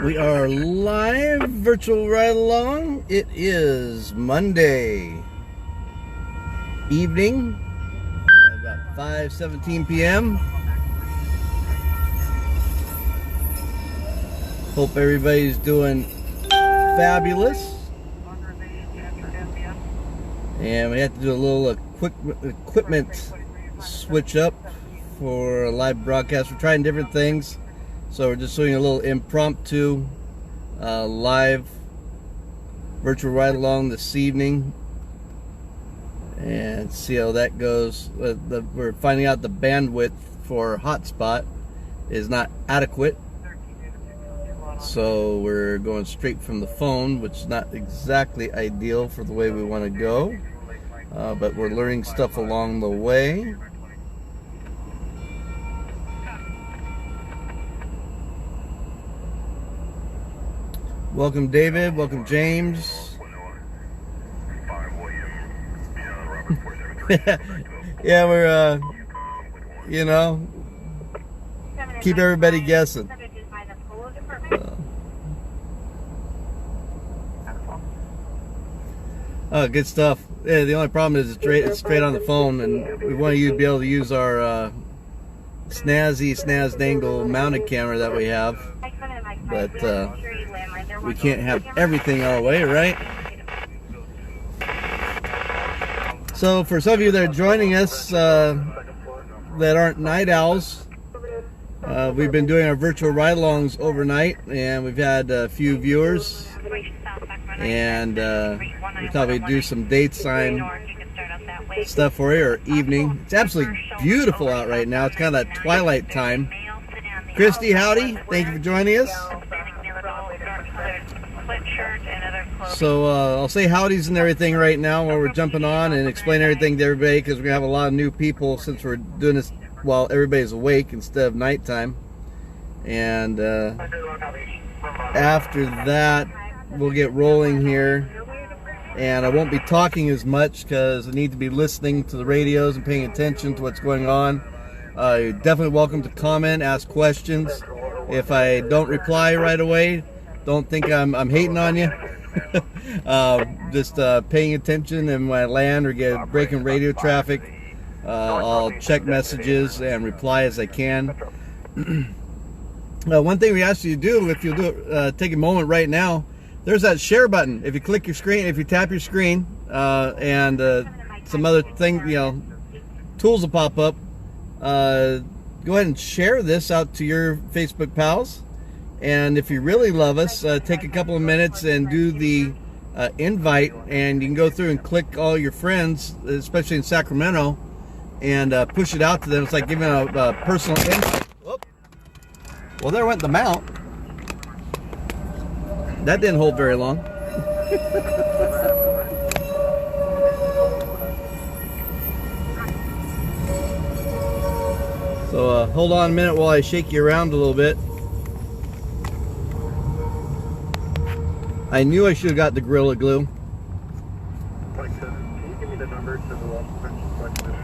We are live, virtual ride along. It is Monday evening, about 5:17 p.m. Hope everybody's doing fabulous. And we have to do a little equipment switch up for a live broadcast. We're trying different things, so we're just doing a little impromptu live virtual ride along this evening, and see how that goes. We're finding out the bandwidth for hotspot is not adequate, so we're going straight from the phone, which is not exactly ideal for the way we want to go, but we're learning stuff along the way. Welcome David, welcome James. Yeah, we're keep everybody guessing. Oh, good stuff. Yeah, the only problem is it's straight on the phone, and we want you to be able to use our snazzy dangle mounted camera that we have, but we can't have everything our way, right? So for some of you that are joining us that aren't night owls, we've been doing our virtual ride-alongs overnight, and we've had a few viewers, and we thought we'd do some daytime stuff for you, or evening. It's absolutely beautiful out right now. It's kind of that twilight time. Christy, howdy. Thank you for joining us. So I'll say howdies and everything right now while we're jumping on and explain everything to everybody, because we're going to have a lot of new people since we're doing this while everybody's awake instead of nighttime. And after that, we'll get rolling here. And I won't be talking as much because I need to be listening to the radios and paying attention to what's going on. You're definitely welcome to comment, ask questions. If I don't reply right away, don't think I'm hating on you. Just paying attention, and when I land or get breaking radio traffic, I'll check messages and reply as I can. One thing we ask you to do, if you'll do it, take a moment right now. There's that share button. If you click your screen, if you tap your screen, and some other thing, tools will pop up. Go ahead and share this out to your Facebook pals. And if you really love us, take a couple of minutes and do the invite, and you can go through and click all your friends, especially in Sacramento, and push it out to them. It's like giving a personal invite. Whoop. Well, there went the mount. That didn't hold very long. So hold on a minute while I shake you around a little bit. I knew I should have got the Gorilla Glue. Can you give me the number to the wall?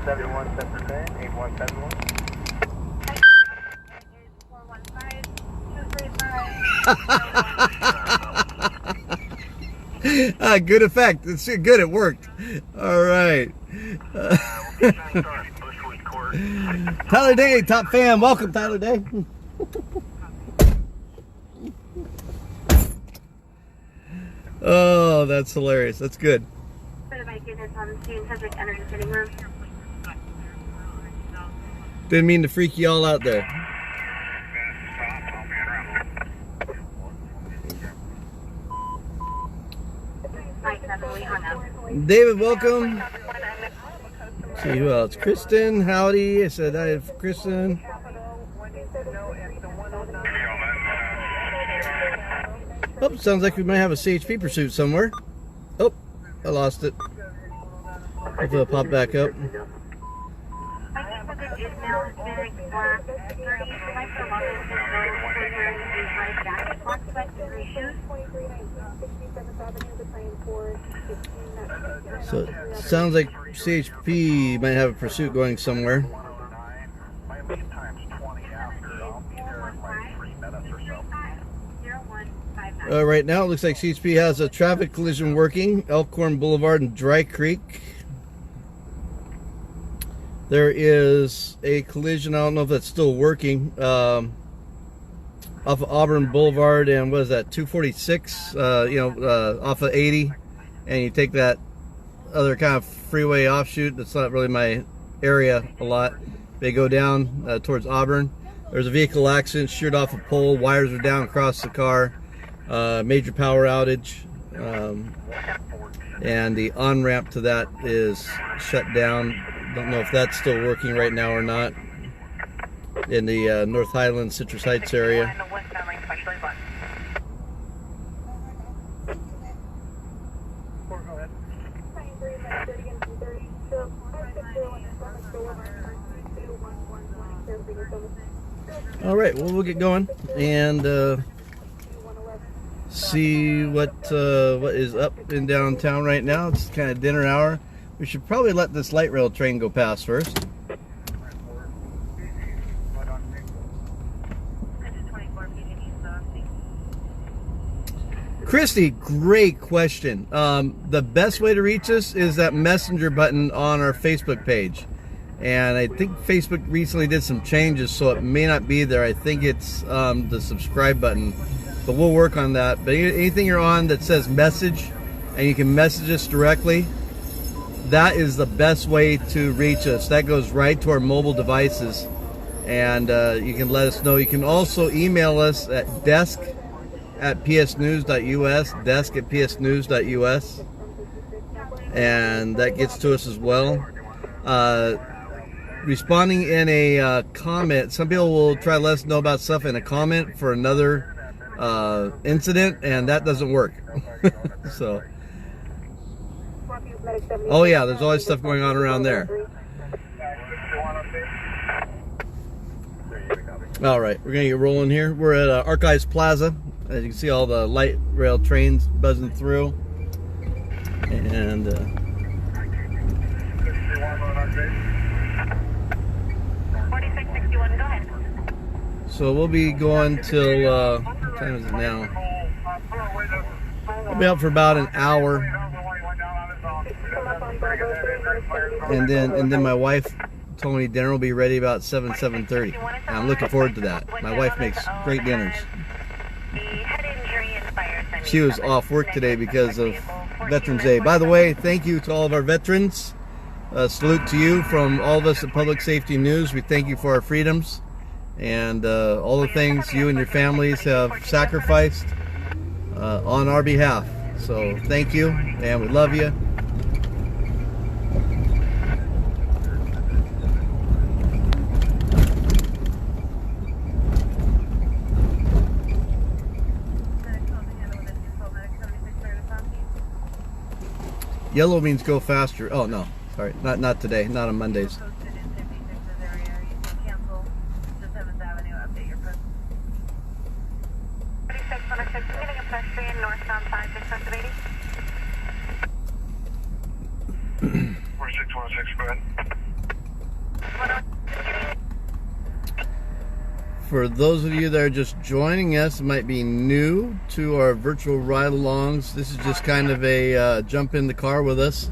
7177 8171. Good effect. It's good. It worked. All right. Tyler Day, top fan. Welcome, Tyler Day. Oh, that's hilarious. That's good. Didn't mean to freak you all out there. David, welcome. Let's see who else. Kristen, howdy. I said I have Kristen. Oh, sounds like we might have a CHP pursuit somewhere. Oh, I lost it. Hopefully it'll pop back up. So it sounds like CHP might have a pursuit going somewhere. times 20 after. I'll be there in like 3 minutes or so. Right now, it looks like CHP has a traffic collision working, Elkhorn Boulevard and Dry Creek. There is a collision, I don't know if that's still working, off of Auburn Boulevard and what is that, 246, off of 80, and you take that other kind of freeway offshoot. That's not really my area a lot. They go down towards Auburn. There's a vehicle accident, sheared off a pole, wires are down across the car, major power outage, and the on-ramp to that is shut down. Don't know if that's still working right now or not in the North Highlands, Citrus Heights area. All right, well, we'll get going and see what is up in downtown right now. It's kind of dinner hour. We should probably let this light rail train go past first. Christy, great question. The best way to reach us is that messenger button on our Facebook page. And I think Facebook recently did some changes, so it may not be there. I think it's the subscribe button, but we'll work on that. But anything you're on that says message and you can message us directly, that is the best way to reach us. That goes right to our mobile devices, and you can let us know. You can also email us at desk@psnews.us, desk@psnews.us, and that gets to us as well. Responding in a comment, some people will try to let us know about stuff in a comment for another incident, and that doesn't work. So, oh yeah, there's always stuff going on around there. All right, we're gonna get rolling here. We're at Archives Plaza. As you can see, all the light rail trains buzzing through, and so we'll be going till what time is it now? We'll be out for about an hour, and then my wife told me dinner will be ready about 7:30. I'm looking forward to that. My wife makes great dinners. She was off work today because of Veterans Day. By the way, thank you to all of our veterans. Salute to you from all of us at Public Safety News. We thank you for our freedoms and all the things you and your families have sacrificed on our behalf. So thank you, and we love you. Yellow means go faster. Oh no, sorry, not today, not on Mondays. For those of you that are just joining us, might be new to our virtual ride-alongs. This is just kind of a jump in the car with us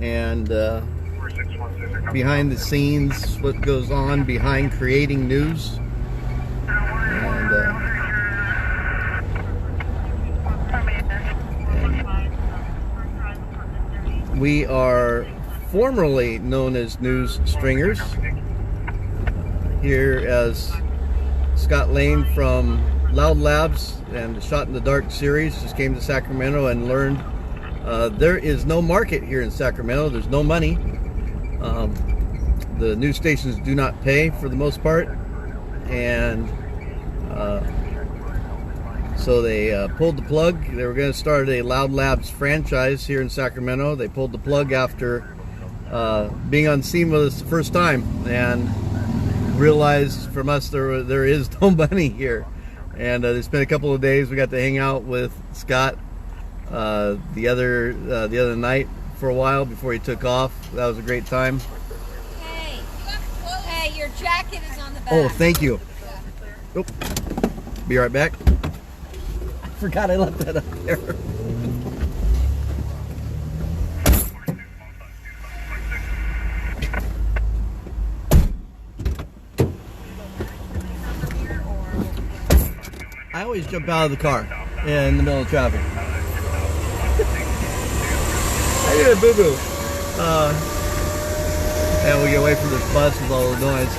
and behind the scenes, what goes on behind creating news. And we are formerly known as News Stringers, here as Scott Lane from Loud Labs and the Shot in the Dark series just came to Sacramento and learned there is no market here in Sacramento. There's no money. The news stations do not pay for the most part, and so they pulled the plug. They were going to start a Loud Labs franchise here in Sacramento. They pulled the plug after being on scene with us the first time and realized from us there is no money here. And they spent a couple of days. We got to hang out with Scott the other night for a while before he took off. That was a great time. Hey, you're jacket is on the back. Oh, thank you. Oh, be right back. I forgot I left that up there. I always jump out of the car in the middle of traffic. I did a boo-boo. And we get away from this bus with all the noise.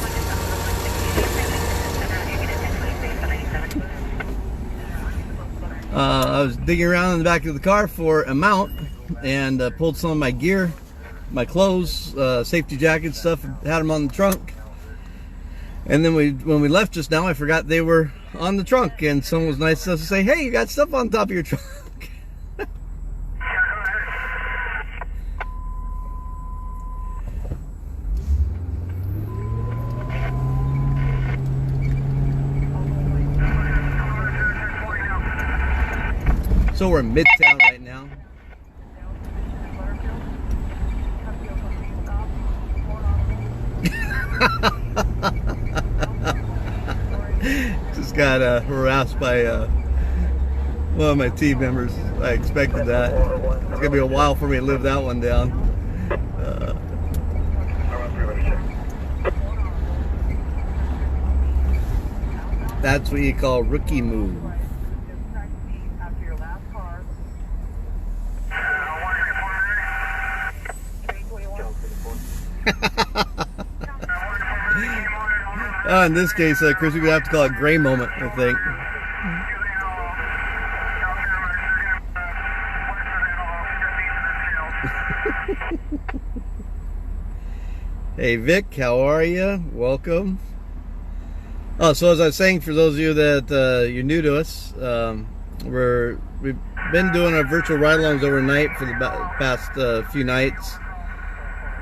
I was digging around in the back of the car for a mount and pulled some of my gear, my clothes, safety jacket stuff, had them on the trunk. And then when we left just now, I forgot they were on the trunk, and someone was nice enough to say, "Hey, you got stuff on top of your trunk." So we're in Midtown right now. Just got harassed by one of my team members. I expected that. It's gonna be a while for me to live that one down. That's what you call rookie move. In this case, Chris, we're going to have to call it gray moment, I think. Hey, Vic, how are you? Welcome. Oh, so as I was saying, for those of you that you're new to us, we've been doing our virtual ride-alongs overnight for the past few nights.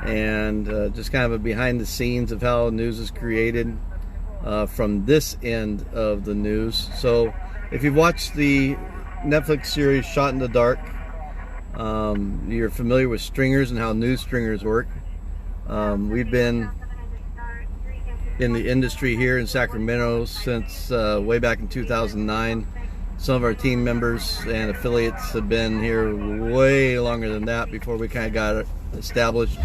And just kind of a behind the scenes of how news is created from this end of the news. So if you've watched the Netflix series Shot in the Dark, you're familiar with stringers and how news stringers work. We've been in the industry here in Sacramento since way back in 2009. Some of our team members and affiliates have been here way longer than that before we kind of got established.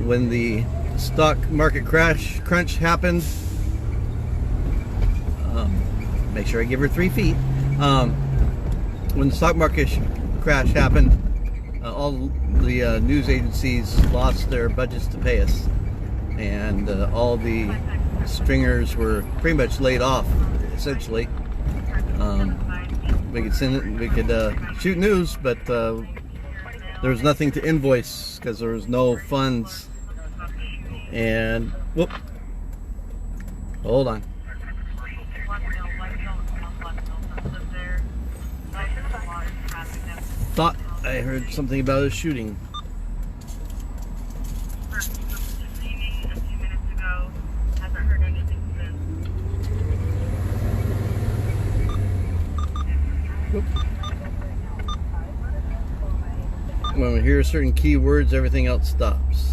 When the stock market crunch happened, make sure I give her 3 feet. When the stock market crash happened, all the news agencies lost their budgets to pay us, and all the stringers were pretty much laid off, essentially. We could shoot news, but there was nothing to invoice because there was no funds. And whoop, hold on. Thought I heard something about a shooting. Whoop. When we hear certain keywords, everything else stops.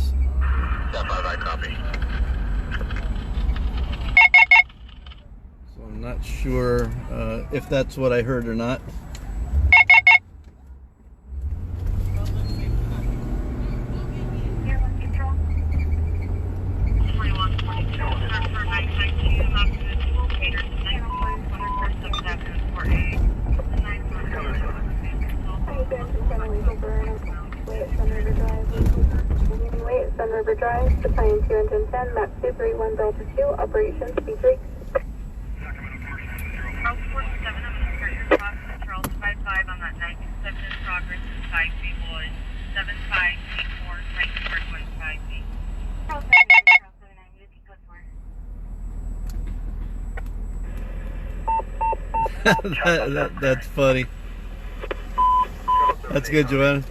I copy. So I'm not sure if that's what I heard or not. River Drive, Battalion 2 Engine 10, map 231 Delta 2, operations B3. Charles 47, I'm going to start your cross to Charles 55 on that 927 in progress, 5 feet wood, 7584, right towards 15 feet. Charles 79, you keep good for. That's funny. That's good, Joanna.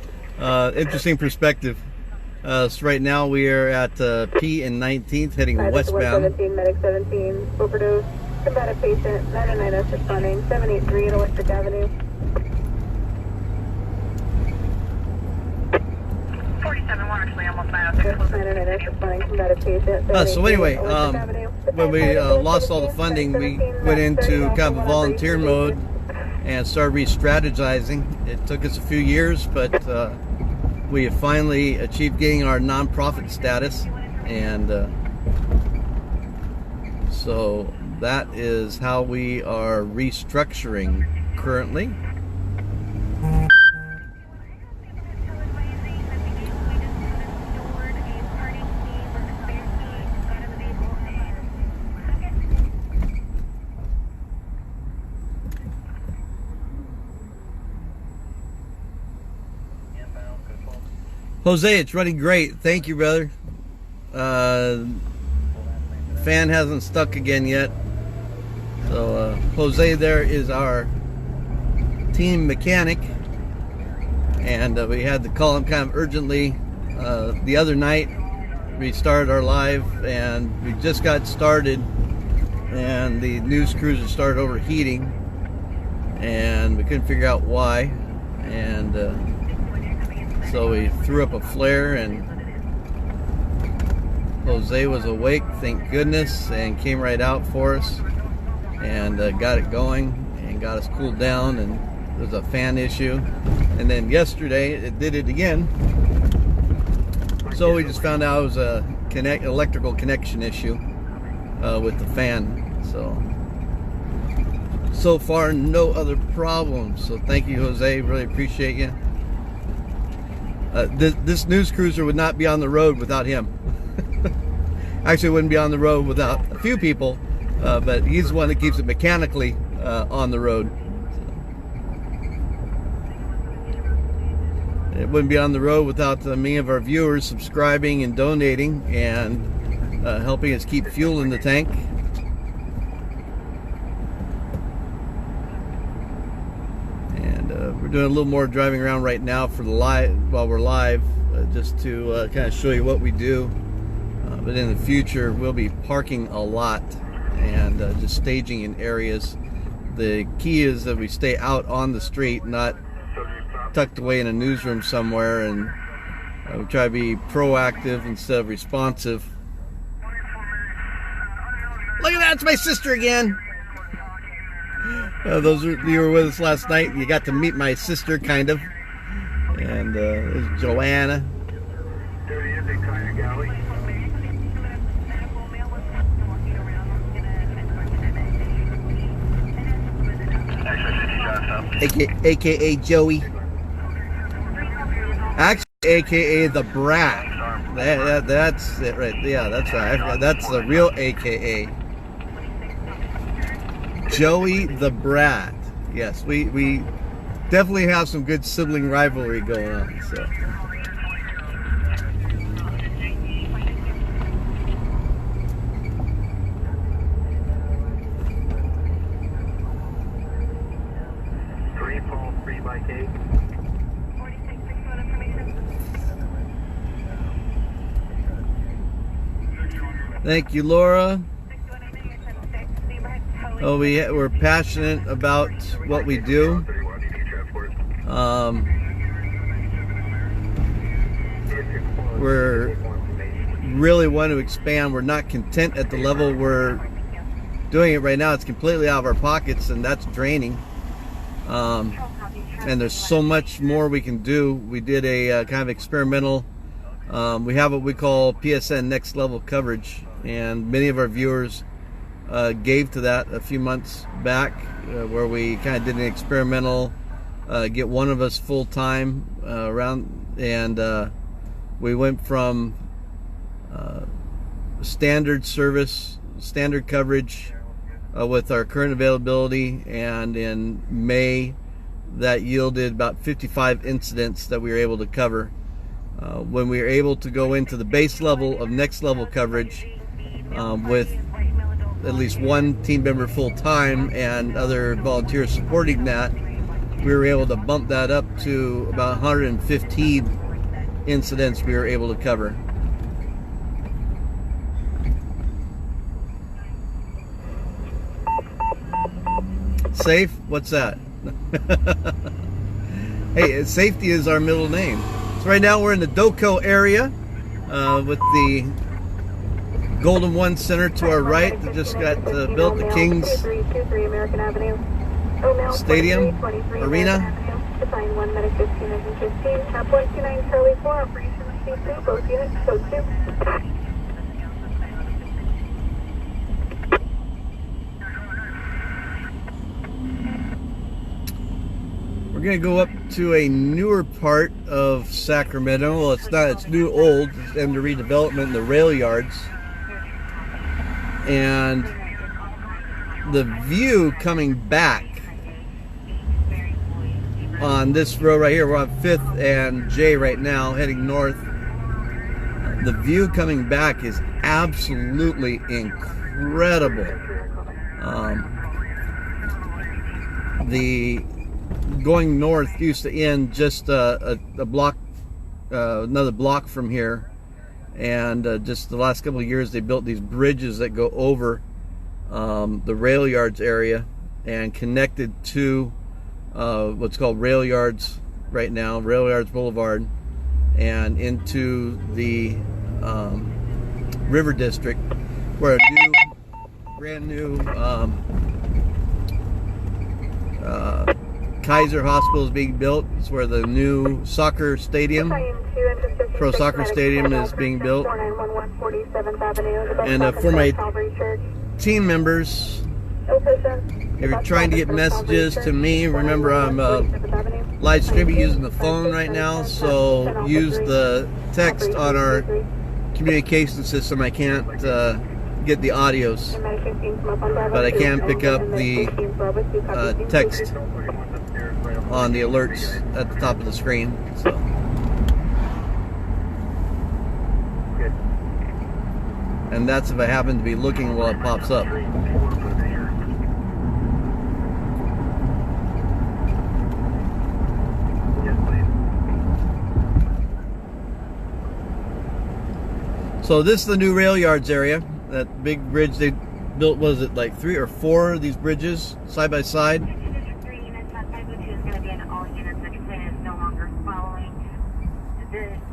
Interesting perspective. So right now we are at P and 19th heading westbound. 17, medic 17, overdose, combative patient, 909S responding, 783 at Electric Avenue. 49 47-1, actually, almost So anyway, when we lost all the funding, we went into kind of a volunteer mode and started re-strategizing. It took us a few years, but we have finally achieved getting our nonprofit status, and so that is how we are restructuring currently. Jose, it's running great. Thank you, brother. Fan hasn't stuck again yet. So Jose there is our team mechanic, and we had to call him kind of urgently the other night. We started our live, and we just got started, and the news cruiser started overheating, and we couldn't figure out why, and so we threw up a flare, and Jose was awake, thank goodness, and came right out for us and got it going and got us cooled down, and there was a fan issue. And then yesterday it did it again. So we just found out it was a electrical connection issue with the fan. So far no other problems. So thank you, Jose, really appreciate you. This news cruiser would not be on the road without him. Actually, wouldn't be on the road without a few people, but he's the one that keeps it mechanically on the road. It wouldn't be on the road without many of our viewers subscribing and donating and helping us keep fuel in the tank. We're doing a little more driving around right now for the while we're live, just to kind of show you what we do. But in the future, we'll be parking a lot and just staging in areas. The key is that we stay out on the street, not tucked away in a newsroom somewhere, and we try to be proactive instead of responsive. Look at that, it's my sister again. Those you were with us last night, you got to meet my sister, kind of. And there's Joanna. AKA Joey. Actually, AKA the Brat. That's it right. Yeah, that's right. That's the real AKA. Joey the Brat. Yes, we definitely have some good sibling rivalry going on. So. Thank you, Laura. Oh, we're passionate about what we do. We're really want to expand. We're not content at the level we're doing it right now. It's completely out of our pockets, and that's draining. And there's so much more we can do. We did a kind of experimental. We have what we call PSN next level coverage, and many of our viewers gave to that a few months back, where we kind of did an experimental, get one of us full time around, and we went from standard service, standard coverage with our current availability, and in May that yielded about 55 incidents that we were able to cover. When we were able to go into the base level of next level coverage with at least one team member full time and other volunteers supporting that, we were able to bump that up to about 115 incidents we were able to cover. Safe? What's that? Hey, safety is our middle name. So right now we're in the Doco area with the Golden One Center to our right. They just got built the Kings Stadium Arena. Define 1 medic 15 engine 15, Cap 129 Charlie 4, operation C2, both units, code 2. We're gonna go up to a newer part of Sacramento. Well, it's not, it's new old, it's under redevelopment, the rail yards. And the view coming back on this road right here, we're on 5th and J right now, heading north. The view coming back is absolutely incredible. The going north used to end just a block, another block from here, and just the last couple of years they built these bridges that go over the rail yards area and connected to what's called rail yards right now, Rail Yards Boulevard, and into the River District, where a new, brand new Kaiser Hospital is being built. It's where the new soccer stadium, pro soccer stadium, is being built. And for my team members, if you're trying to get messages to me, remember I'm live streaming using the phone right now, so use the text on our communication system. I can't get the audios, but I can pick up the text on the alerts at the top of the screen. So. And that's if I happen to be looking while it pops up. So this is the new rail yards area. That big bridge they built, was it like 3 or 4 of these bridges side by side?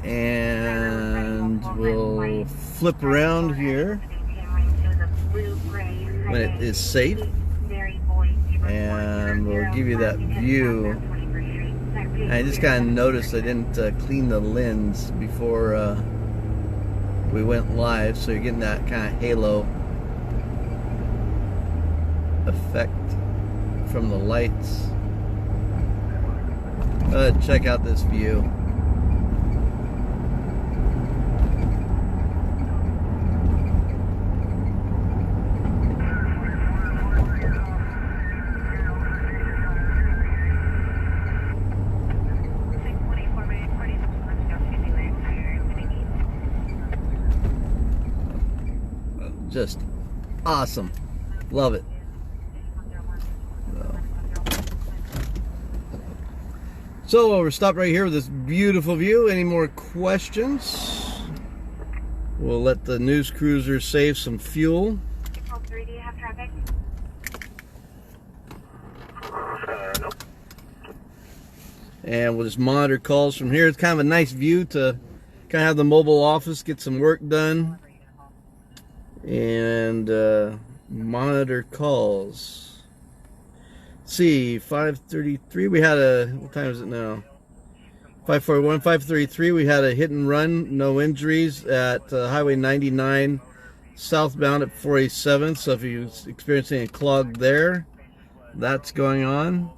And we'll flip around here when it is safe, and we'll give you that view. And I just kind of noticed I didn't clean the lens before we went live, so you're getting that kind of halo effect from the lights. Check out this view. Just awesome. Love it. So we're stopped right here with this beautiful view. Any more questions? We'll let the news cruiser save some fuel. Do you have traffic? No. And we'll just monitor calls from here. It's kind of a nice view to kind of have the mobile office, get some work done, and monitor calls. Let's see, 5:33. We had a, what time is it now? 5:41, 5:33. We had a hit and run, no injuries at Highway 99 southbound at 487. So if you're experiencing a clog there, that's going on.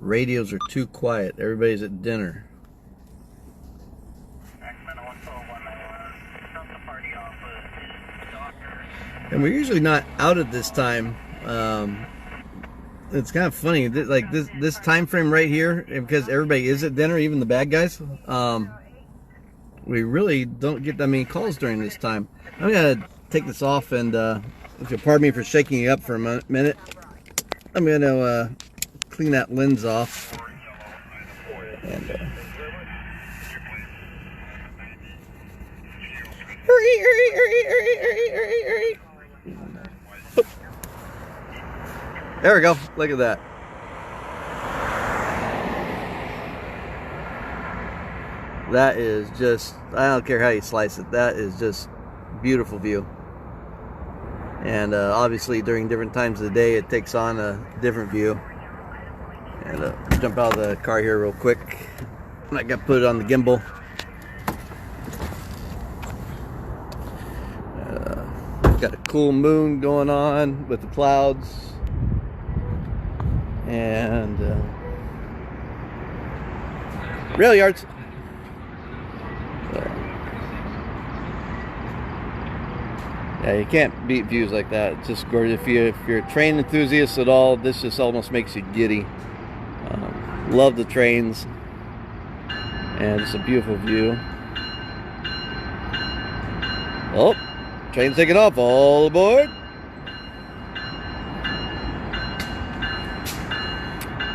Radios are too quiet. Everybody's at dinner. And we're usually not out at this time. It's kind of funny, like this time frame right here, because everybody is at dinner, even the bad guys. We really don't get that many calls during this time. I'm gonna take this off, and if you'll pardon me for shaking you up for a minute, I'm gonna clean that lens off. And, hurry There we go. Look at that. That is just, I don't care how you slice it. That is just beautiful view. And obviously during different times of the day it takes on a different view. And jump out of the car here real quick. I got to put it on the gimbal. Got a cool moon going on with the clouds. And rail yards. Yeah, you can't beat views like that. It's just gorgeous. If you're a train enthusiast at all, this just almost makes you giddy. Love the trains, and it's a beautiful view. Oh, train's taking off. All aboard.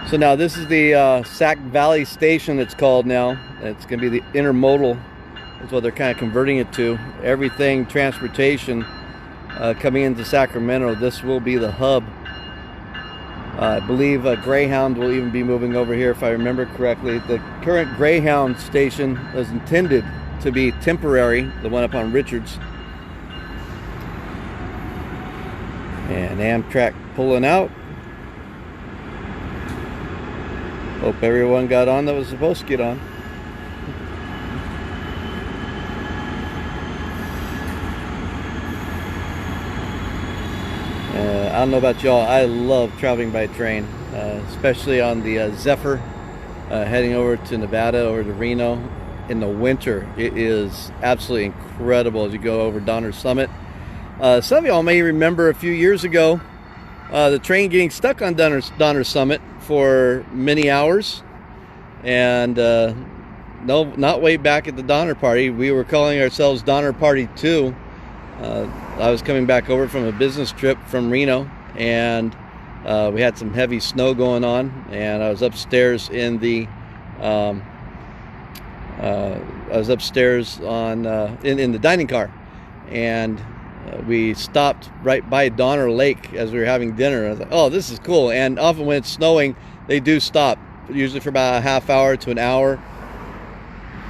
So now this is the Sac Valley Station. It's called now. It's going to be the intermodal. That's what they're kind of converting it to. Everything transportation coming into Sacramento, this will be the hub. I believe Greyhound will even be moving over here, if I remember correctly. The current Greyhound station was intended to be temporary, the one up on Richards. And Amtrak pulling out. Hope everyone got on that was supposed to get on. I don't know about y'all, I love traveling by train, especially on the Zephyr, heading over to Nevada, over to Reno. In the winter, it is absolutely incredible as you go over Donner Summit. Some of y'all may remember a few years ago, the train getting stuck on Donner Summit for many hours. And no, not way back at the Donner Party. We were calling ourselves Donner Party 2. I was coming back over from a business trip from Reno, and we had some heavy snow going on, and I was upstairs in the in the dining car, and we stopped right by Donner Lake as we were having dinner. I was like, oh, this is cool. And often when it's snowing, they do stop, usually for about a half hour to an hour,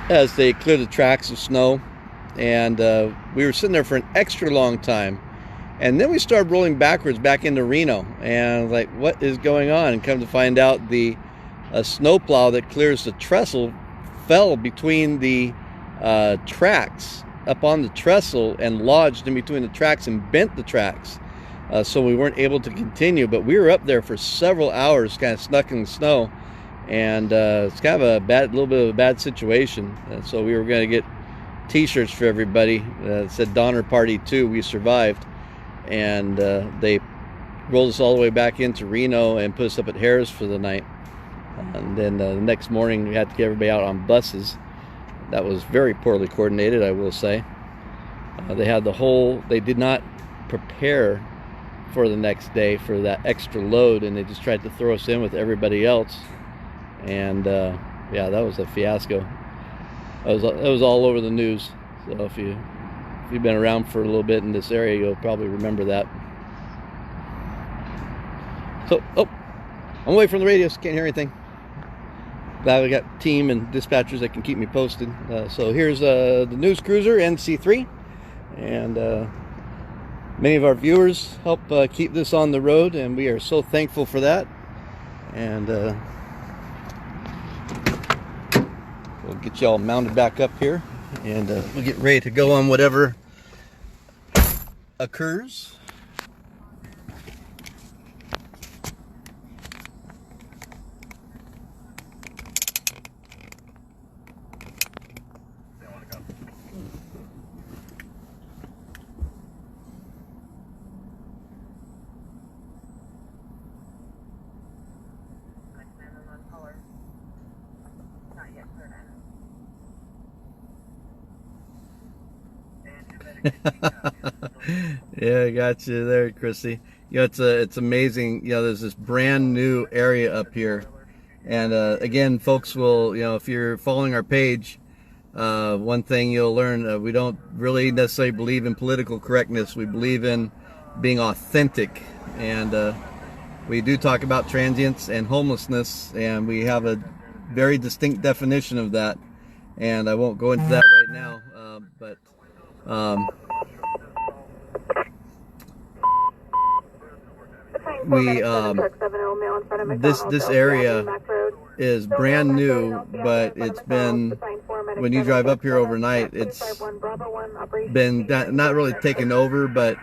as they clear the tracks of snow. And we were sitting there for an extra long time, and then we started rolling backwards back into Reno, and I was like, what is going on? And come to find out, the snowplow that clears the trestle fell between the tracks, up on the trestle, and lodged in between the tracks and bent the tracks, so we weren't able to continue. But we were up there for several hours, kind of stuck in the snow, and it's kind of a little bit of a bad situation. And so we were going to get t-shirts for everybody that said Donner Party 2, we survived. And they rolled us all the way back into Reno and put us up at Harris for the night. And then the next morning we had to get everybody out on buses. That was very poorly coordinated, I will say. They did not prepare for the next day for that extra load, and they just tried to throw us in with everybody else. And yeah, that was a fiasco. It was all over the news. So if you've been around for a little bit in this area, you'll probably remember that. So, oh, I'm away from the radio, so can't hear anything. Glad we got team and dispatchers that can keep me posted. So here's the news cruiser NC3, and many of our viewers help keep this on the road, and we are so thankful for that. And we'll get y'all mounted back up here, and we'll get ready to go on whatever occurs. Yeah, I got you there, Chrissy. You know, it's amazing. You know, there's this brand new area up here, and again, folks will, you know, if you're following our page, One thing you'll learn, we don't really necessarily believe in political correctness. We believe in being authentic, and we do talk about transients and homelessness, and we have a very distinct definition of that, and I won't go into that right now, but we this area is brand new, but it's been, when you drive up here overnight, it's been not really taken over, but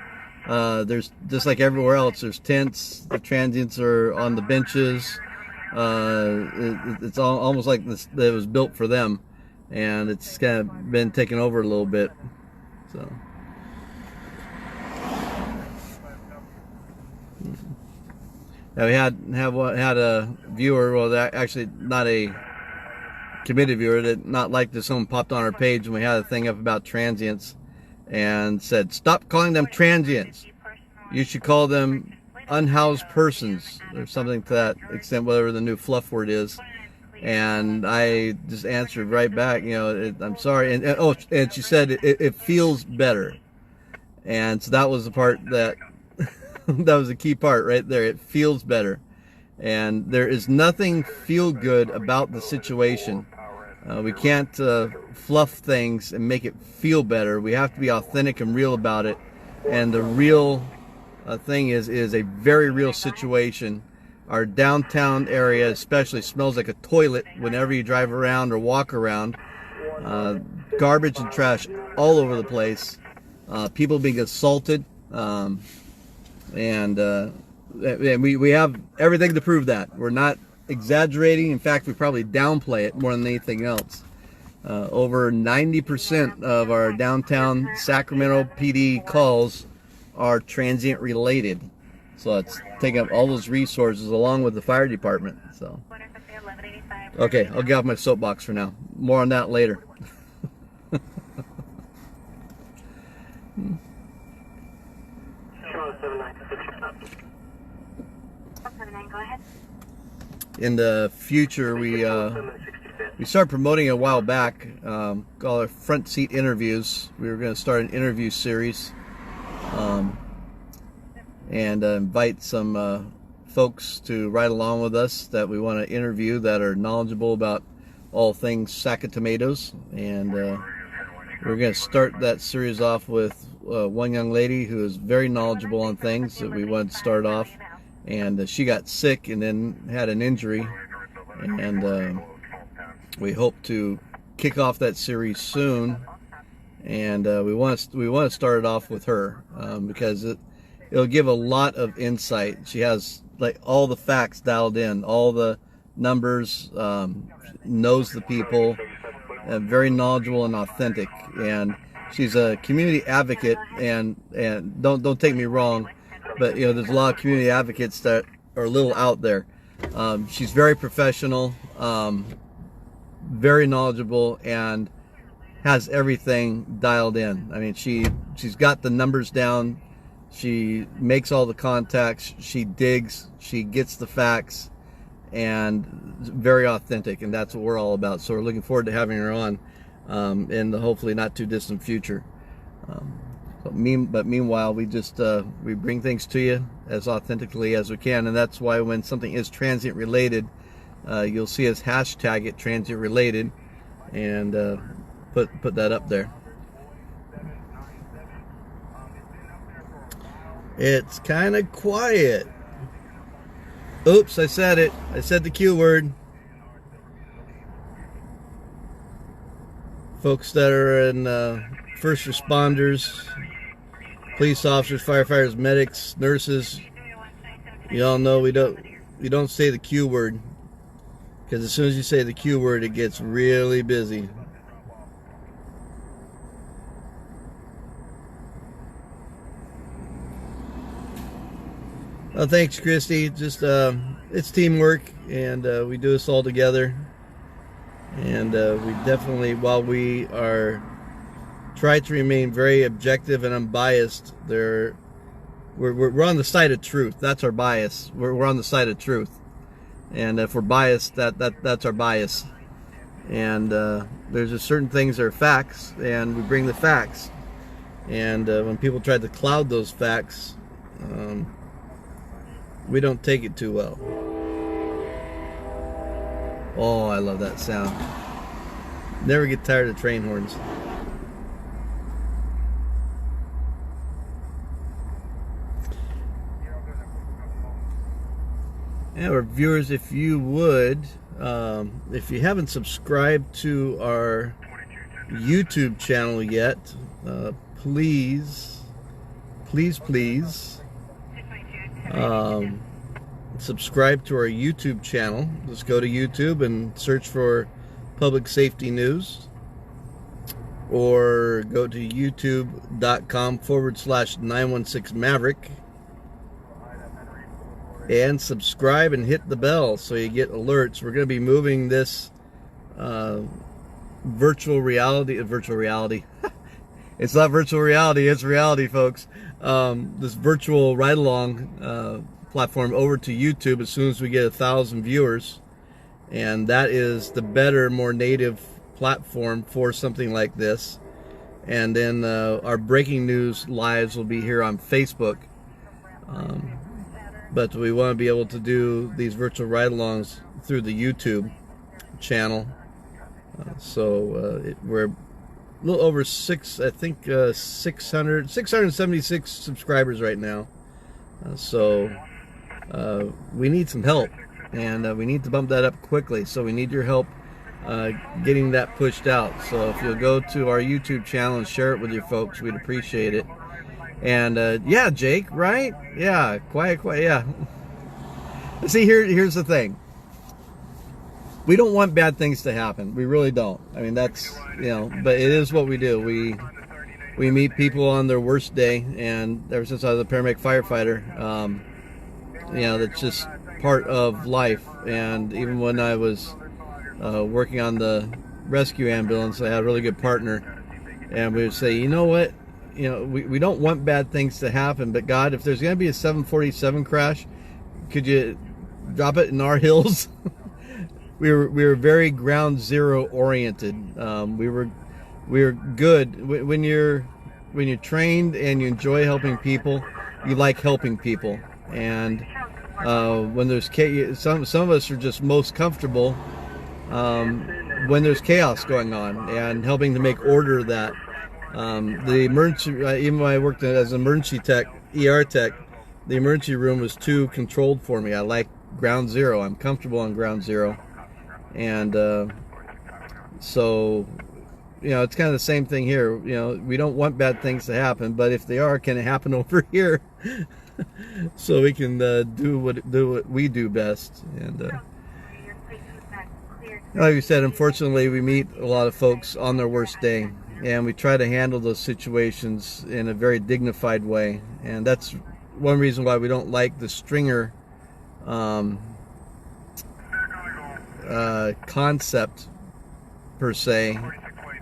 there's, just like everywhere else, there's tents. The transients are on the benches. It's almost like it was built for them, and it's kind of been taken over a little bit. So now we had a viewer, well, actually not a committed viewer, that not liked that someone popped on our page and we had a thing up about transients and said, stop calling them transients. You should call them unhoused persons or something to that extent, whatever the new fluff word is. And I just answered right back, you know, I'm sorry. And she said it feels better. And so that was the part that that was a key part right there. It feels better, and there is nothing feel good about the situation. We can't fluff things and make it feel better. We have to be authentic and real about it. And the real thing is a very real situation. Our downtown area especially smells like a toilet whenever you drive around or walk around. Garbage and trash all over the place. People being assaulted. And we have everything to prove that. We're not exaggerating. In fact, we probably downplay it more than anything else. Over 90% of our downtown Sacramento PD calls are transient related. So it's taking up all those resources along with the fire department. So, okay, I'll get off my soapbox for now. More on that later. In the future, we started promoting a while back, called our front seat interviews. We were going to start an interview series, and invite some folks to ride along with us that we want to interview that are knowledgeable about all things sack of tomatoes. And we're going to start that series off with one young lady who is very knowledgeable on things that we wanted to start off. And she got sick and then had an injury, and we hope to kick off that series soon. And we want to start it off with her, because it'll give a lot of insight. She has like all the facts dialed in, all the numbers, knows the people, very knowledgeable and authentic. And she's a community advocate. And don't take me wrong, but you know, there's a lot of community advocates that are a little out there. She's very professional, very knowledgeable, and has everything dialed in. I mean, she's got the numbers down. She makes all the contacts. She digs. She gets the facts, and very authentic. And that's what we're all about. So we're looking forward to having her on in the hopefully not too distant future. But meanwhile, we just we bring things to you as authentically as we can, and that's why when something is transient related, you'll see us hashtag it transient related, and put that up there. It's kind of quiet. Oops, I said it. I said the Q word. Folks that are in first responders, police officers, firefighters, medics, nurses, you all know you don't say the Q word, because as soon as you say the Q word, it gets really busy. Well, thanks, Christy. Just it's teamwork, and we do this all together. And we definitely, while we are try to remain very objective and unbiased, we're on the side of truth. That's our bias. We're on the side of truth, and if we're biased, that's our bias. and there's just certain things that are facts, and we bring the facts. And when people try to cloud those facts, we don't take it too well. Oh, I love that sound. Never get tired of train horns. Yeah, our viewers, if you would, if you haven't subscribed to our YouTube channel yet, please subscribe to our YouTube channel. Just go to YouTube and search for Public Safety News, or go to youtube.com/916Maverick and subscribe and hit the bell so you get alerts. We're going to be moving this virtual reality. It's not virtual reality, it's reality, folks. This virtual ride-along platform over to YouTube as soon as we get 1,000 viewers, and that is the better, more native platform for something like this. And then our breaking news lives will be here on Facebook, but we want to be able to do these virtual ride-alongs through the YouTube channel. We're a little over 676 subscribers right now. We need some help, and we need to bump that up quickly. So we need your help getting that pushed out. So if you'll go to our YouTube channel and share it with your folks, we'd appreciate it. And yeah, Jake, right? Yeah, quiet, yeah. See, here's the thing. We don't want bad things to happen. We really don't. I mean, that's, but it is what we do. We meet people on their worst day, and ever since I was a paramedic firefighter, that's just part of life. And even when I was working on the rescue ambulance, I had a really good partner, and we would say, you know what? We don't want bad things to happen, but God, if there's going to be a 747 crash, could you drop it in our hills? we were very ground zero oriented. We were good. When you're trained and you enjoy helping people, you like helping people. And when there's some of us are just most comfortable when there's chaos going on and helping to make order of that. The emergency, even when I worked as an emergency tech, ER tech, the emergency room was too controlled for me. I like ground zero. I'm comfortable on ground zero. And so, it's kind of the same thing here. We don't want bad things to happen, but if they are, can it happen over here? So we can do what we do best. And like you said, unfortunately, we meet a lot of folks on their worst day, and we try to handle those situations in a very dignified way. And that's one reason why we don't like the stringer concept per se,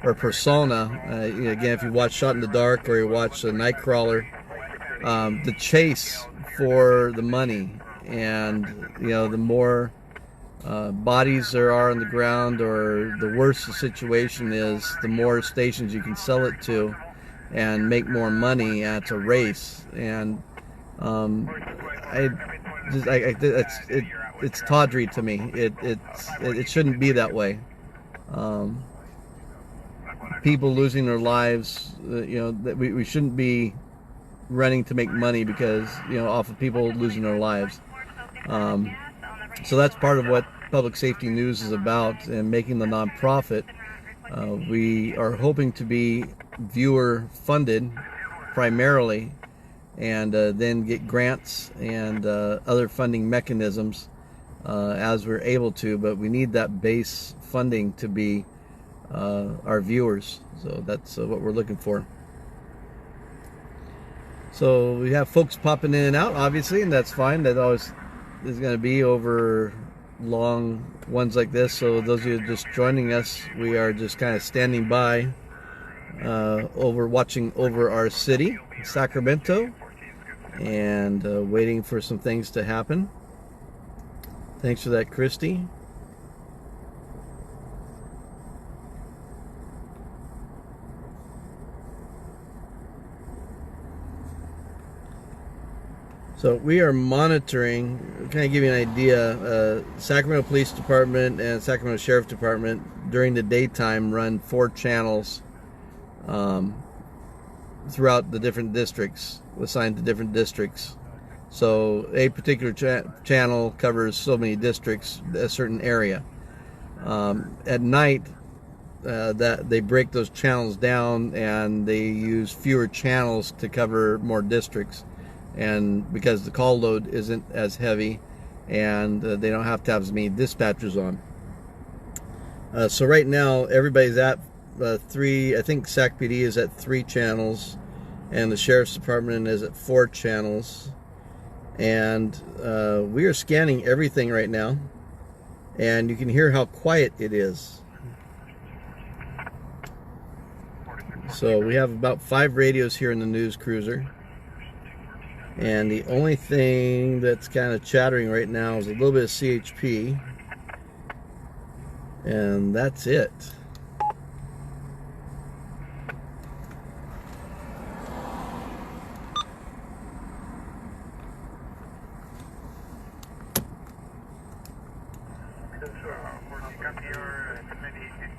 or persona. Again, if you watch Shot in the Dark or you watch Nightcrawler, the chase for the money, and the more bodies there are on the ground, or the worse the situation is, the more stations you can sell it to and make more money. It's a race, and it's tawdry to me. It shouldn't be that way. People losing their lives, that we shouldn't be running to make money because off of people losing their lives. So that's part of what Public Safety News is about, and making the nonprofit. We are hoping to be viewer funded primarily, and then get grants and other funding mechanisms as we're able to, but we need that base funding to be our viewers. So that's what we're looking for. So we have folks popping in and out, obviously, and that's fine. That always is going to be over long ones like this. So those of you just joining us, we are just kind of standing by, watching over our city, Sacramento, and waiting for some things to happen. Thanks for that, Christy. So we are monitoring, kind of give you an idea, Sacramento Police Department and Sacramento Sheriff Department during the daytime run 4 channels throughout the different districts, assigned to different districts. So a particular channel covers so many districts, a certain area. At night, that they break those channels down and they use fewer channels to cover more districts, and because the call load isn't as heavy, and they don't have to have as many dispatchers on. So right now everybody's at 3. I think Sac PD is at 3 channels, and the Sheriff's Department is at 4 channels. And we are scanning everything right now, and you can hear how quiet it is. So we have about 5 radios here in the news cruiser, and the only thing that's kind of chattering right now is a little bit of CHP, and that's it.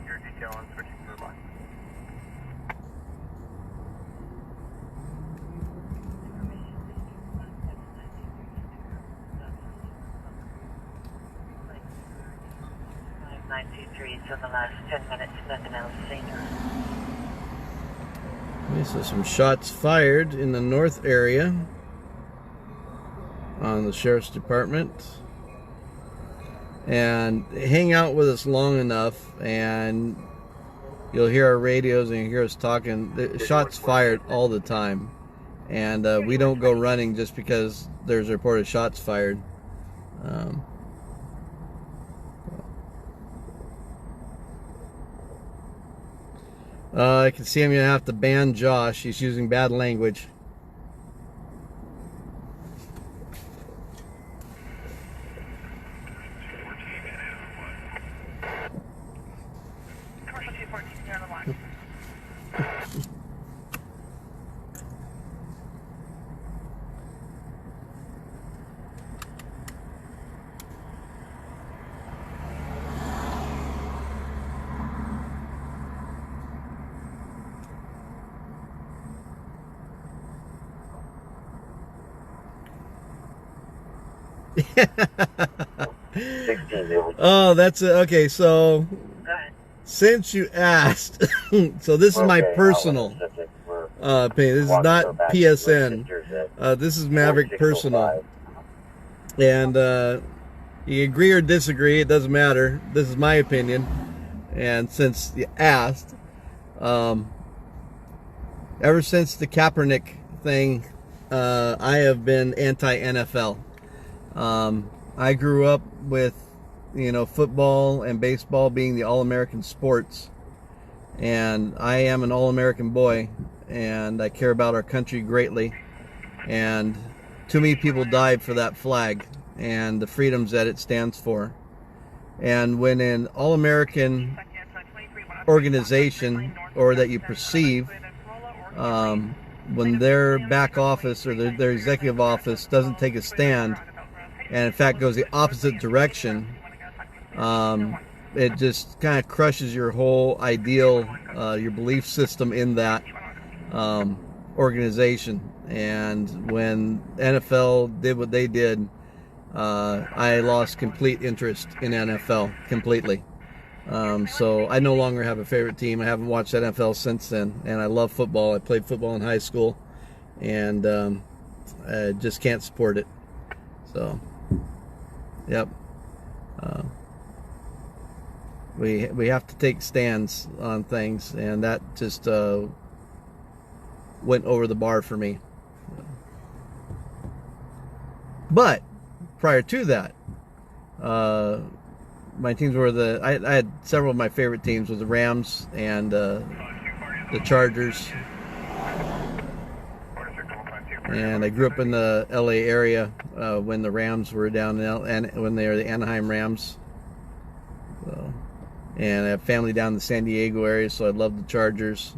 Your detail on switching to the line. So the last 10 minutes, nothing else seen. Okay, so some shots fired in the north area on the Sheriff's Department. And hang out with us long enough and you'll hear our radios and you hear us talking. The shots fired all the time, and we don't go running just because there's a report of shots fired. I can see I'm gonna have to ban Josh. He's using bad language. Oh, that's it. Okay, so since you asked, so this is my personal opinion. This is not PSN. This is Maverick personal. And you agree or disagree, it doesn't matter. This is my opinion. And since you asked, ever since the Kaepernick thing, I have been anti-NFL. I grew up with, football and baseball being the all-American sports, and I am an all-American boy, and I care about our country greatly, and too many people died for that flag and the freedoms that it stands for. And when an all-American organization, or that you perceive, when their back office or their executive office doesn't take a stand, and in fact goes the opposite direction, it just kind of crushes your whole ideal, your belief system in that organization. And when NFL did what they did, I lost complete interest in NFL completely. So I no longer have a favorite team. I haven't watched NFL since then, and I love football. I played football in high school, and I just can't support it. So yep, we have to take stands on things, and that just went over the bar for me. But prior to that, my teams were I had several of my favorite teams was the Rams and the Chargers. And I grew up in the LA area when the Rams were down and when they were the Anaheim Rams. So, and I have family down in the San Diego area, so I love the Chargers.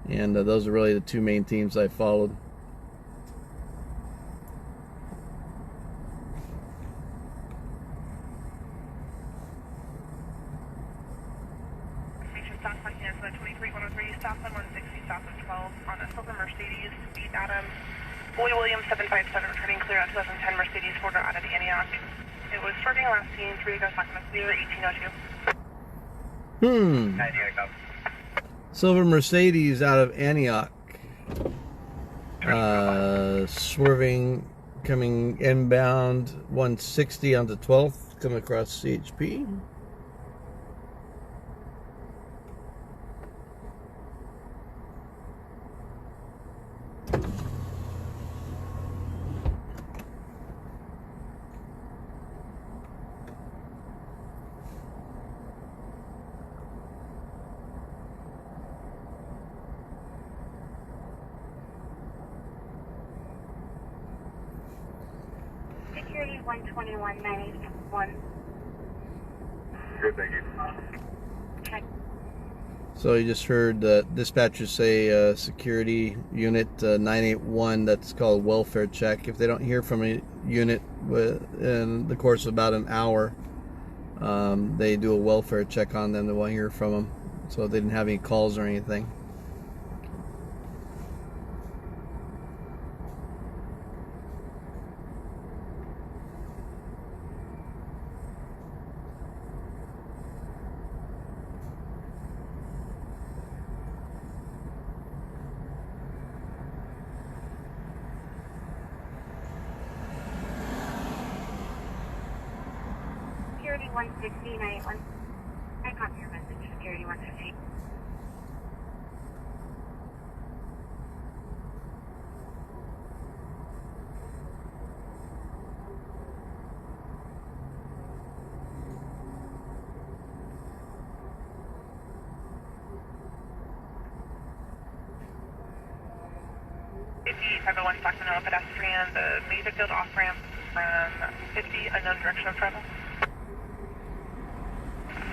And those are really the two main teams I followed. South Martinez, 23103, south on 160, south of 12, on a silver Mercedes, 8 Adam, Boy Williams 757, returning clear out 2010 Mercedes, 4 out of Antioch. It was starting last seen, 3 ago, Sacramento, clear, 1802. Silver Mercedes out of Antioch. Swerving, coming inbound 160 onto 12th, coming across CHP. Security 121-981. Good, thank you. Check. So you just heard dispatchers say security unit 981, that's called welfare check. If they don't hear from a unit in the course of about an hour, they do a welfare check on them. They won't hear from them. So they didn't have any calls or anything. Security 160-981. I copy your message, Security 160. $50-501 Sacramento pedestrian, the Mayfield off-ramp from 50, unknown direction of travel.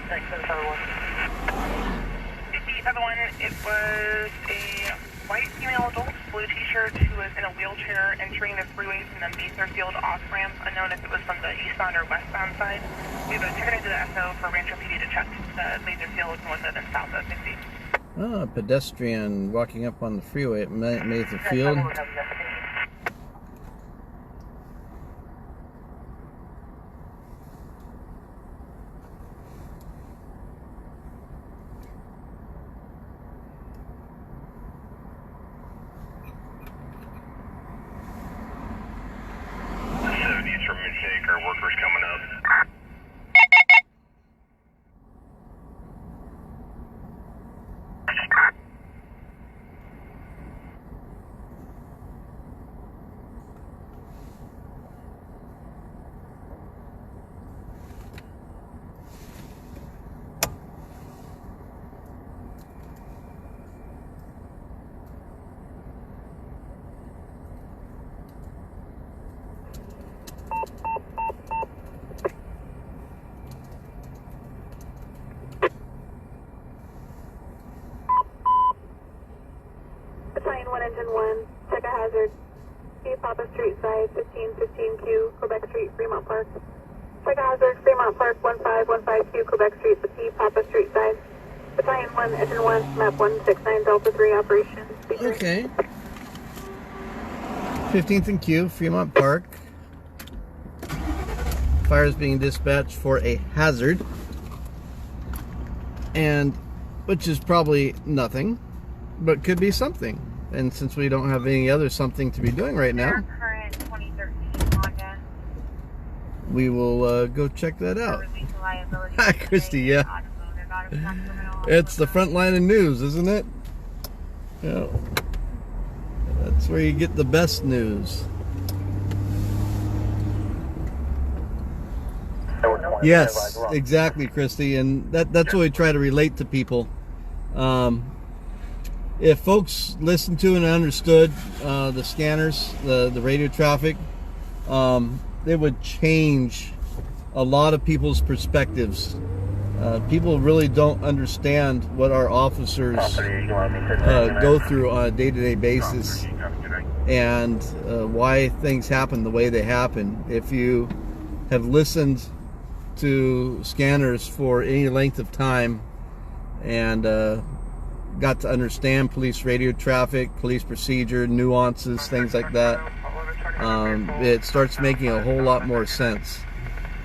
Thanks, 50-501, it was a white female adult, blue t-shirt, who was in a wheelchair entering the freeway from the Mayfield off-ramp, unknown if it was from the eastbound or westbound side. We have a ticket to the SO for Rancho PD to check the Mayfield north of and south of 50. Oh, a pedestrian walking up on the freeway at Mayfield. Workers coming up. Battalion 1, Engine 1, check a hazard. P Papa Street side, 1515Q, Quebec Street, Fremont Park. Check a hazard, Fremont Park, 1515Q, Quebec Street, the P Papa Street side. Battalion 1, Engine 1, map 169, Delta 3, operation. Okay. 15th and Q, Fremont Park. Fire is being dispatched for a hazard, and which is probably nothing, but could be something. And since we don't have any other something to be doing right now, Current 2013 Honda. we will go check that out. Release of liability. Hi, Christy. Yeah, it's the front line of news, isn't it? Yeah. That's where you get the best news. Yes, exactly, Christy, and that's what we try to relate to people. If folks listened to and understood the scanners, the radio traffic, they would change a lot of people's perspectives. People really don't understand what our officers go through on a day-to-day basis, and why things happen the way they happen. If you have listened to scanners for any length of time, and got to understand police radio traffic, police procedure, nuances, things like that, it starts making a whole lot more sense.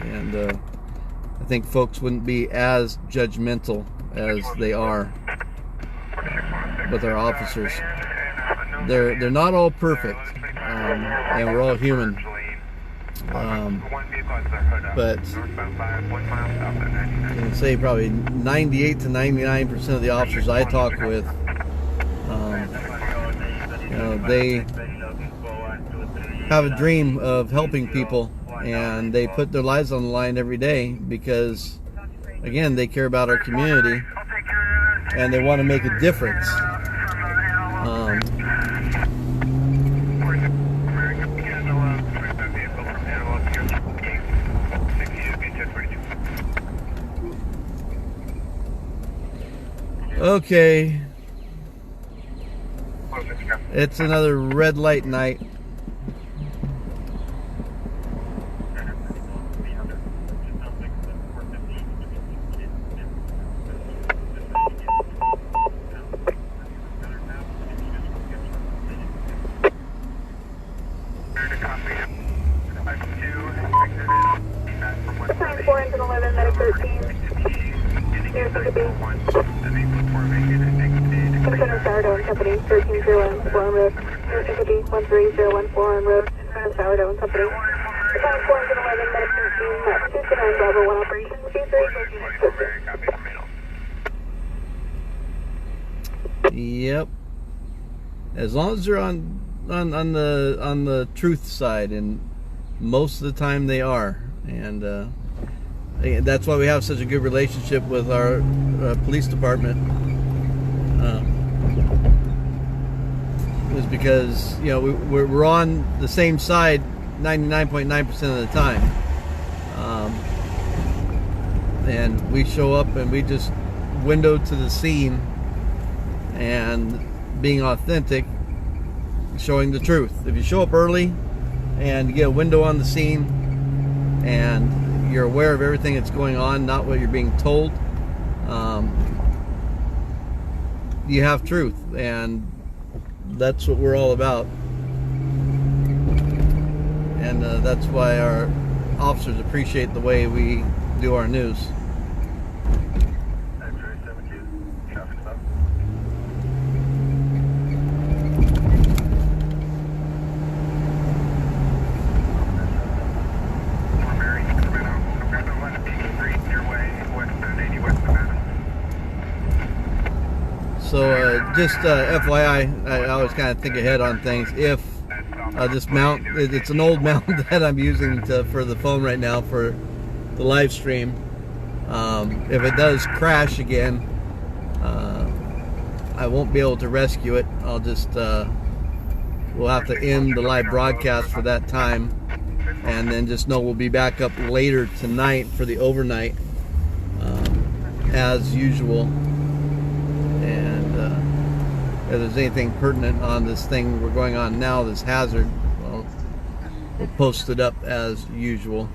And I think folks wouldn't be as judgmental as they are with our officers. They're not all perfect, and we're all human. But I can say probably 98 to 99% of the officers I talk with, they have a dream of helping people, and they put their lives on the line every day because, again, they care about our community and they want to make a difference. Okay, it's another red light night. Sign 4 into 11, medic 13. Near Sacramento. Center Sourdough and Company, 1301 Foreign Road. Near Sacramento, 13014 Foreign Road. Center Sourdough and Company. Sign 4 into 11, medic 13. Map 229 Bravo 1 operation. C3. Yep. As long as they're on the truth side, and most of the time they are, and that's why we have such a good relationship with our police department. Is because we're on the same side 99.9% of the time, and we show up and we just window to the scene and being authentic, showing the truth. If you show up early and you get a window on the scene and you're aware of everything that's going on, not what you're being told, you have truth, and that's what we're all about. And that's why our officers appreciate the way we do our news. So just FYI, I always kind of think ahead on things. If this mount, it's an old mount that I'm using for the phone right now for the live stream. If it does crash again, I won't be able to rescue it. I'll just, we'll have to end the live broadcast for that time, and then just know we'll be back up later tonight for the overnight, as usual. And if there's anything pertinent on this thing we're going on now, this hazard, well, we'll post it up as usual.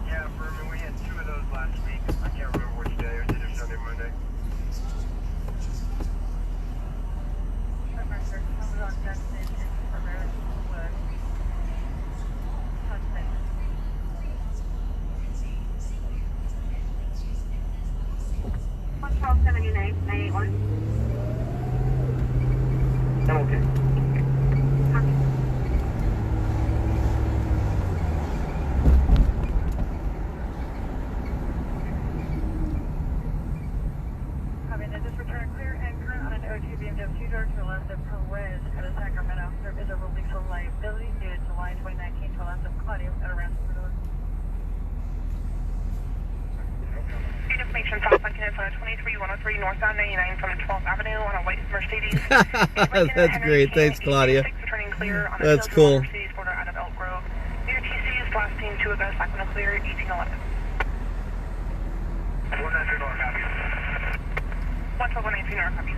Yeah, Furman, we had 2 of those last week. I can't remember which day. It was either Sunday or Monday. I'm okay. This return clear and current on an O2 BMW door to the left of Perez at a Sacramento. There is a release of liability dated July 2019 to the left of Claudio at around the door. Information South Lincoln in front of 23103 northbound 99 from 12th Avenue on a white Mercedes. That's great. Thanks, Claudia. That's cool. Mercedes border out of Elk Grove. Near TC's last team 2 of us, Sacramento clear 1811. 193 north copy. 112 north copy.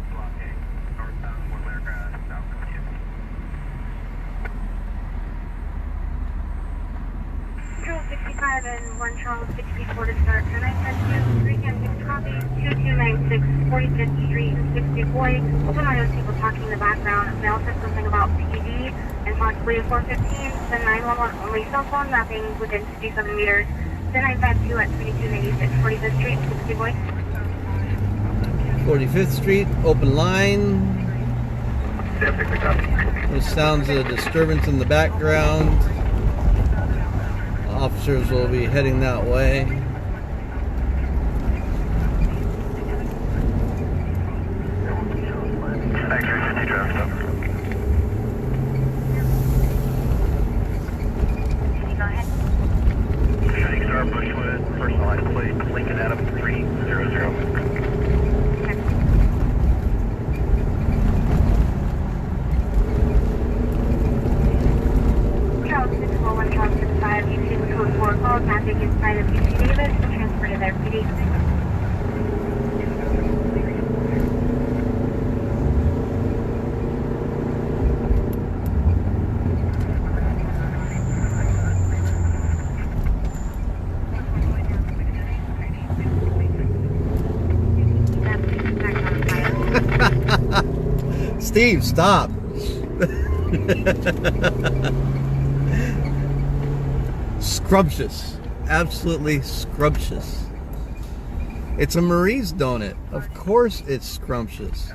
Blockade. Northbound, one layer grass, south of you. 265 1 Charles 64 to start. 910 310 copy. 2296 45th Street, 60 Boy. Some of those people talking in the background. They all said something about PD and possibly a 415. The 911 only cell phone, nothing within 57 meters. The 952 at 2296 45th Street, 60 Boy. 45th Street, open line. There's sounds of disturbance in the background. Officers will be heading that way. Shooting Star Bushwood, personalized plate, Lincoln Adam 300. Charles 641, Charles 65, UC with code 4 call, traffic inside of UC Davis, and transfer to their PD. Steve, stop. Scrumptious. Absolutely scrumptious. It's a Marie's donut. Of course it's scrumptious.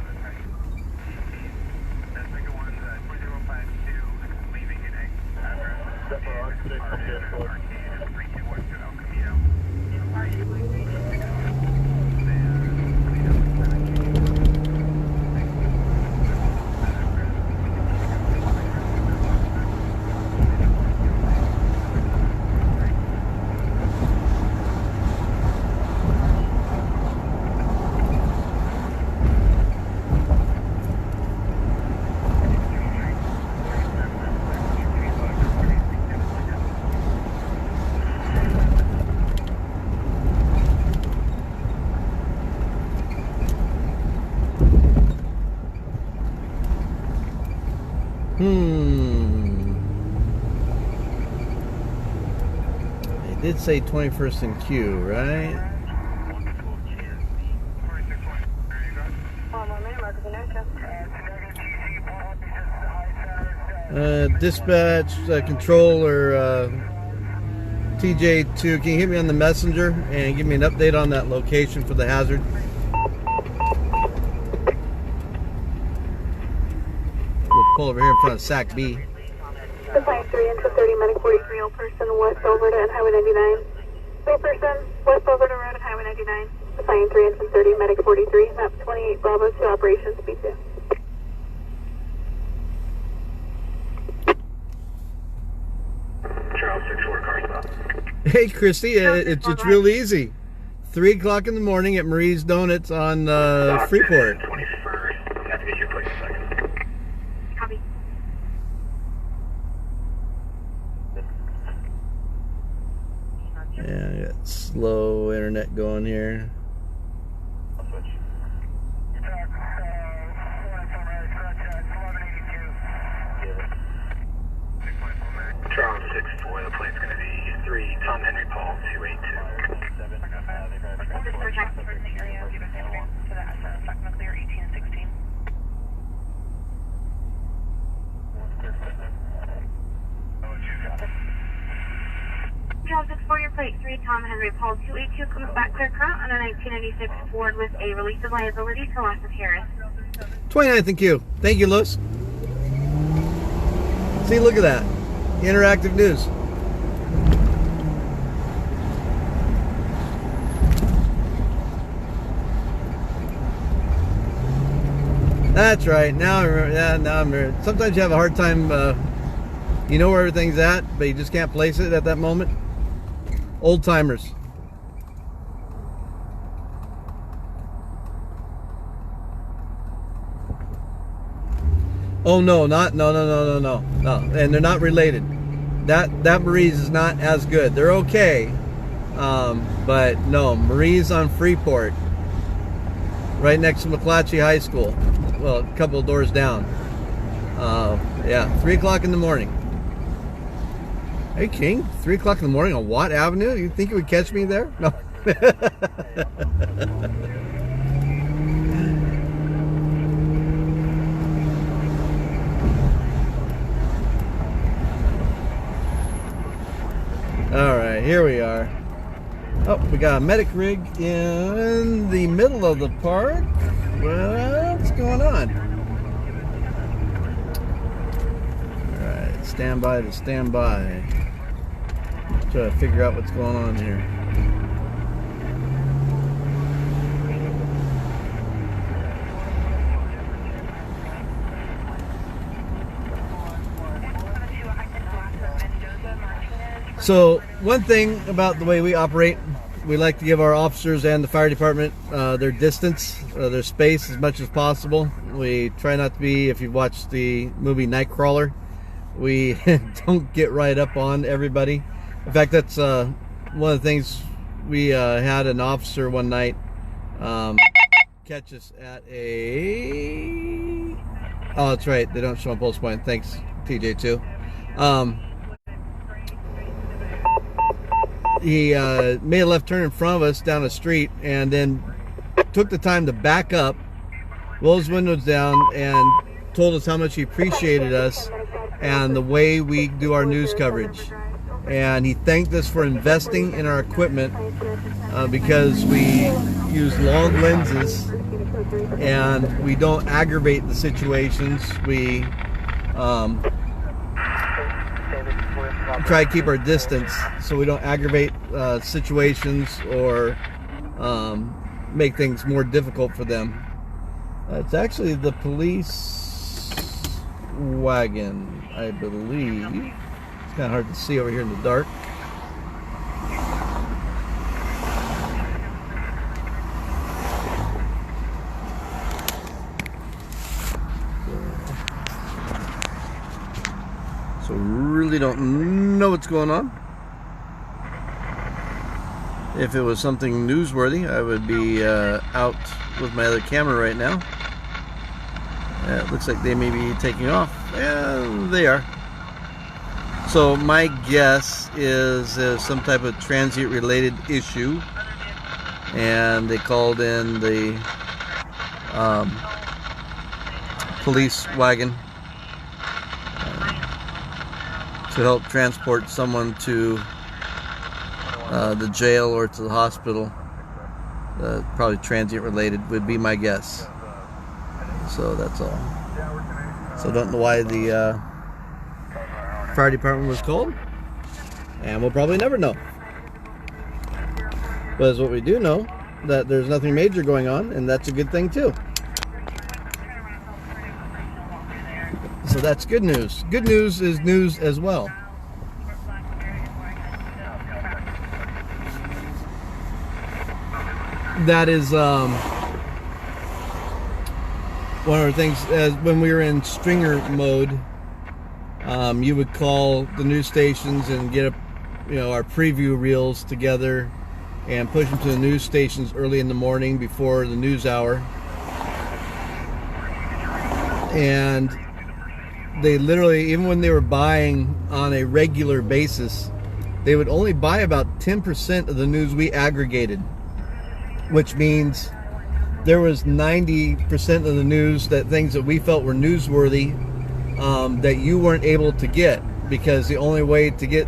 They did say 21st and Q, right? Dispatch, control, or TJ2, can you hit me on the messenger and give me an update on that location for the hazard? We'll pull over here in front of Sac B. Define 3 into 30, medic 43, all person west Overton and Highway 99. 3 person west Overton Road and Highway 99. Define 3 into 30, medic 43, map 28, Bravo 2, operations B2. Charles 64, car stop. Hey, Christy, it's real easy. 3 o'clock in the morning at Marie's Donuts on Freeport. 21st. I have to get your place in a second. Copy. Yeah, I got slow internet going here. I'll switch. Charles 64, the plate's going to be 3 Tom Henry Paul 282. Just protect the area, give us advance to that, Sacramento clear 1816. Charles 64, your plate 3 Tom Henry Paul 282 comes back clear current on a 1996 Ford with a release of liability to loss of Harris. 29th and Q. Thank you, Lewis. See, look at that. Interactive news. That's right. Now I remember. Yeah, now I'm remember. Sometimes you have a hard time. You know where everything's at, but you just can't place it at that moment. Old timers. Oh no, no, and they're not related. That Marie's is not as good. They're okay, but no, Marie's on Freeport, right next to McClatchy High School. Well, a couple of doors down. Yeah, 3 o'clock in the morning. Hey, King, 3 o'clock in the morning on Watt Avenue? You think you would catch me there? No. All right, here we are. Oh, we got a medic rig in the middle of the park. What's going on? All right, stand by to stand by. Try to figure out what's going on here. So one thing about the way we operate, we like to give our officers and the fire department their distance, their space as much as possible. We try not to be, if you've watched the movie Nightcrawler, we don't get right up on everybody. In fact, that's one of the things. We had an officer one night catch us at a... Oh, that's right. They don't show on Pulse Point. Thanks, TJ, too. He made a left turn in front of us down the street and then took the time to back up, roll his windows down, and told us how much he appreciated us and the way we do our news coverage. And he thanked us for investing in our equipment because we use long lenses and we don't aggravate the situations. We try to keep our distance so we don't aggravate situations or make things more difficult for them. It's actually the police wagon, I believe. It's kind of hard to see over here in the dark. So really don't know what's going on. If it was something newsworthy, I would be out with my other camera right now. It looks like they may be taking off. Yeah, they are. So my guess is some type of transient related issue, and they called in the police wagon to help transport someone to the jail or to the hospital. Probably transient related would be my guess. So that's all. So don't know why the fire department was called, and we'll probably never know. But as what we do know, that there's nothing major going on, and that's a good thing too. So that's good news. Good news is news as well. That is one of the things. As when we were in stringer mode, you would call the news stations and get our preview reels together and push them to the news stations early in the morning before the news hour. And they literally, even when they were buying on a regular basis, they would only buy about 10% of the news we aggregated, which means there was 90% of the news, that things that we felt were newsworthy, that you weren't able to get, because the only way to get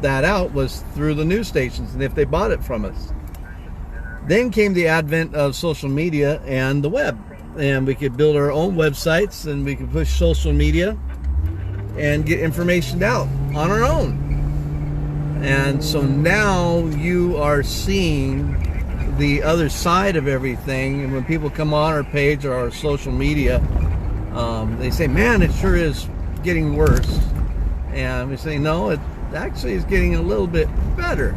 that out was through the news stations and if they bought it from us. Then came the advent of social media and the web, and we could build our own websites and we could push social media and get information out on our own. And so now you are seeing the other side of everything, and when people come on our page or our social media, they say, man, it sure is getting worse. And we say, no, it actually is getting a little bit better.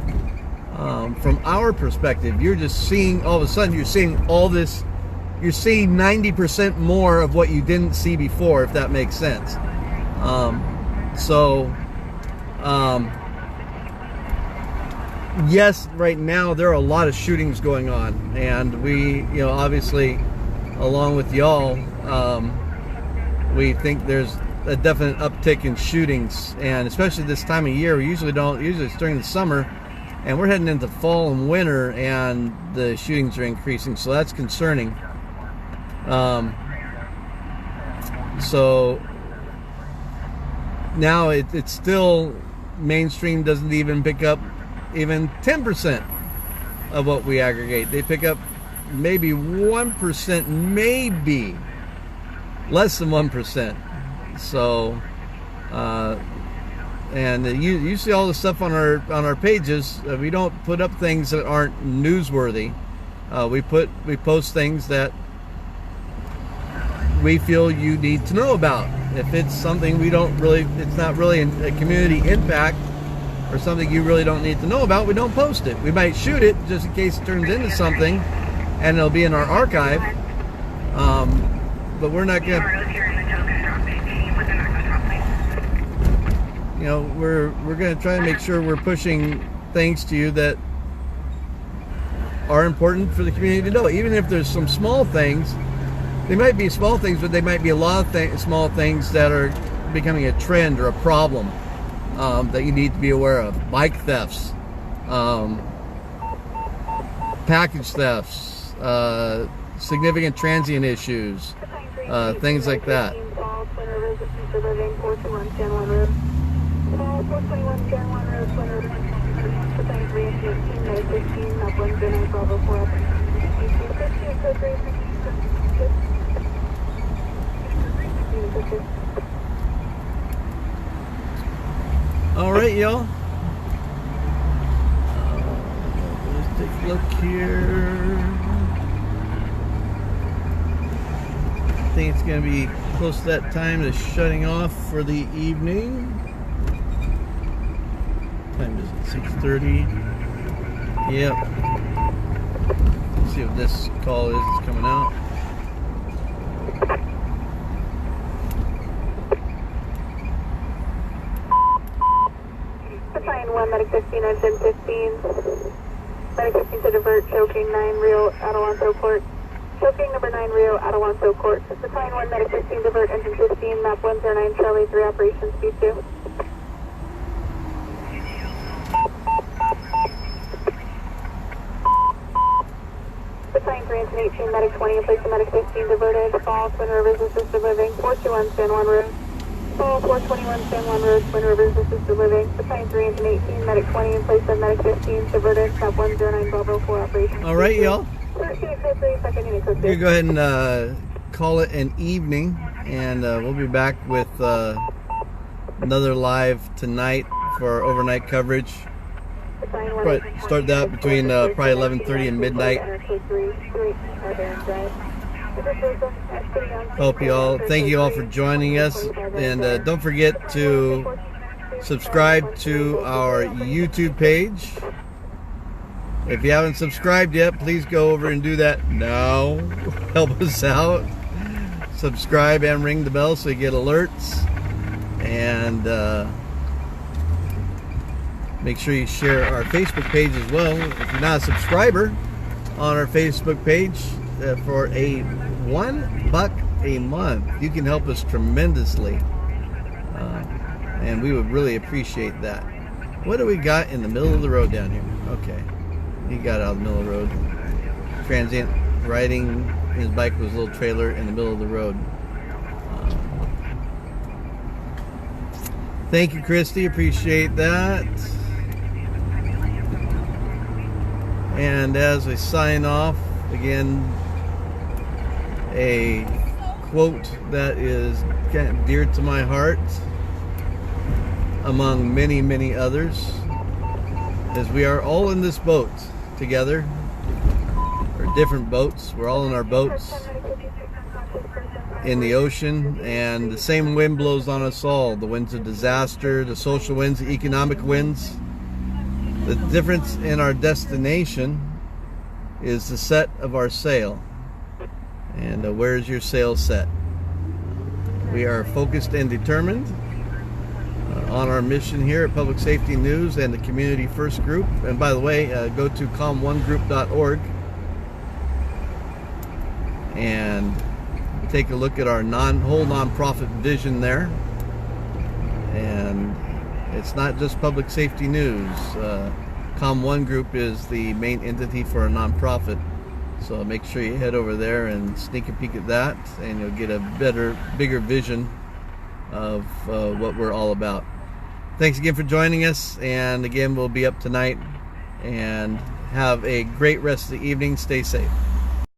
From our perspective, you're just seeing, all of a sudden you're seeing all this, you're seeing 90% more of what you didn't see before, if that makes sense. Yes, right now there are a lot of shootings going on, and we, obviously, along with y'all, we think there's a definite uptick in shootings, and especially this time of year. We usually don't. Usually it's during the summer, and we're heading into fall and winter, and the shootings are increasing. So that's concerning. So now it's still mainstream doesn't even pick up even 10% of what we aggregate. They pick up maybe 1%, maybe less than 1%. So, and you see all the stuff on our pages. We don't put up things that aren't newsworthy. We post things that we feel you need to know about. If it's something it's not really a community impact or something you really don't need to know about, we don't post it. We might shoot it just in case it turns into something, and it'll be in our archive. But we're not gonna. You know, we're going to try to make sure we're pushing things to you that are important for the community to know. Even if there's some small things, they might be small things, but they might be a lot of small things that are becoming a trend or a problem that you need to be aware of. Bike thefts, package thefts, significant transient issues, things like that. 421 San Juan Road, Twin Road, 3 and 15, 15, up 109, Bravo 4, up 15, All right, y'all. Let's take a look here. I think it's going to be close to that time to shutting off for the evening. Time is 6:30. Yep. Let's see what this call is. It's coming out. Battalion 1, Medic 15, engine 15. Medic 15 to divert, choking 9, Rio, Adelanto Court. Choking number 9, Rio, Adelanto Court. Battalion 1, Medic 15, divert, engine 15, map 109, Charlie 3, operations B2. Battalion 3, engine 18, Medic 20, in place of Medic 15, diverted, fall, Twin Rivers, assisted living, 421 San Juan Road. Fall, 421 San Juan Road, Twin Rivers, assisted living. Battalion 3, engine 18, Medic 20, in place of Medic 15, diverted, map 109, Bravo 4, operations. All right, y'all. We're gonna go ahead and call it an evening, and we'll be back with another live tonight for our overnight coverage. But start that between probably 11:30 and midnight. Thank you all for joining us, and don't forget to subscribe to our YouTube page. If you haven't subscribed yet, please go over and do that now. Help us out. Subscribe and ring the bell so you get alerts. And make sure you share our Facebook page as well. If you're not a subscriber on our Facebook page, for a $1 a month, you can help us tremendously. And we would really appreciate that. What do we got in the middle of the road down here? Okay. He got out of the middle of the road. Transient riding his bike with his little trailer in the middle of the road. Thank you, Christy. Appreciate that. And as I sign off, again, a quote that is kind of dear to my heart, among many, many others, is we are all in this boat together, or different boats. We're all in our boats in the ocean, and the same wind blows on us all. The winds of disaster, the social winds, the economic winds. The difference in our destination is the set of our sail. And where's your sail set? We are focused and determined on our mission here at Public Safety News and the Community First Group. And by the way, go to com1group.org and take a look at our whole nonprofit vision there. And it's not just public safety news. Com1 Group is the main entity for a nonprofit, so make sure you head over there and sneak a peek at that, and you'll get a bigger vision of what we're all about. Thanks again for joining us, and again, we'll be up tonight, and have a great rest of the evening. Stay safe.